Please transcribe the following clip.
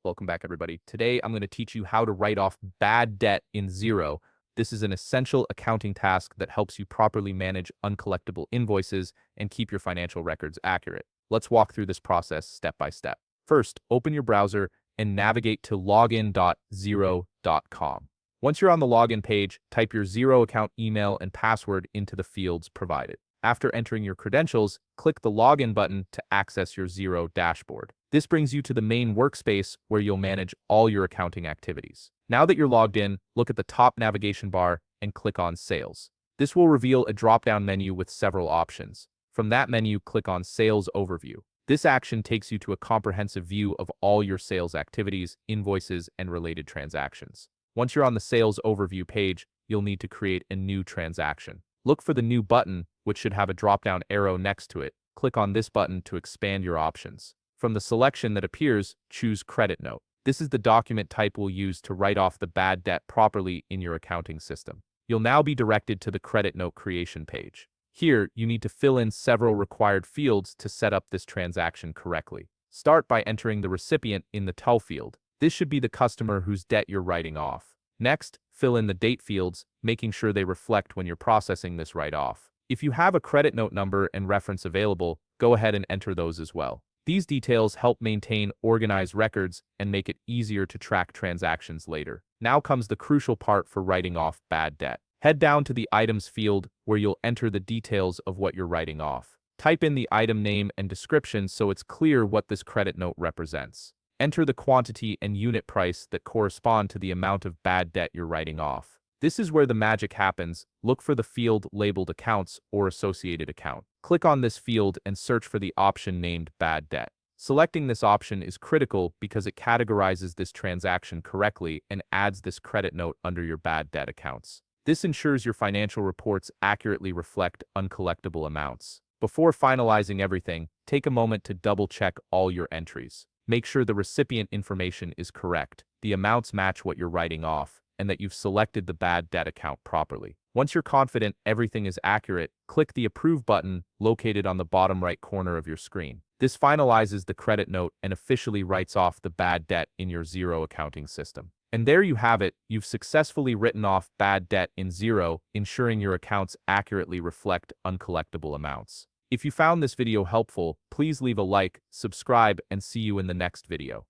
Welcome back, everybody. Today, I'm going to teach you how to write off bad debt in Xero. This is an essential accounting task that helps you properly manage uncollectible invoices and keep your financial records accurate. Let's walk through this process step by step. First, open your browser and navigate to login.xero.com. Once you're on the login page, type your Xero account email and password into the fields provided. After entering your credentials, click the Login button to access your Xero dashboard. This brings you to the main workspace where you'll manage all your accounting activities. Now that you're logged in, look at the top navigation bar and click on Sales. This will reveal a drop-down menu with several options. From that menu, click on Sales Overview. This action takes you to a comprehensive view of all your sales activities, invoices, and related transactions. Once you're on the Sales Overview page, you'll need to create a new transaction. Look for the New button, which should have a drop-down arrow next to it. Click on this button to expand your options. From the selection that appears, choose Credit Note. This is the document type we'll use to write off the bad debt properly in your accounting system. You'll now be directed to the Credit Note creation page. Here, you need to fill in several required fields to set up this transaction correctly. Start by entering the recipient in the TO field. This should be the customer whose debt you're writing off. Next, fill in the date fields, making sure they reflect when you're processing this write-off. If you have a credit note number and reference available, go ahead and enter those as well. These details help maintain organized records and make it easier to track transactions later. Now comes the crucial part for writing off bad debt. Head down to the Items field where you'll enter the details of what you're writing off. Type in the item name and description so it's clear what this credit note represents. Enter the quantity and unit price that correspond to the amount of bad debt you're writing off. This is where the magic happens. Look for the field labeled Accounts or Associated Account. Click on this field and search for the option named Bad Debt. Selecting this option is critical because it categorizes this transaction correctly and adds this credit note under your bad debt accounts. This ensures your financial reports accurately reflect uncollectible amounts. Before finalizing everything, take a moment to double-check all your entries. Make sure the recipient information is correct, the amounts match what you're writing off, and that you've selected the bad debt account properly. Once you're confident everything is accurate, click the Approve button located on the bottom right corner of your screen. This finalizes the credit note and officially writes off the bad debt in your Xero accounting system. And there you have it, you've successfully written off bad debt in Xero, ensuring your accounts accurately reflect uncollectible amounts. If you found this video helpful, please leave a like, subscribe, and see you in the next video.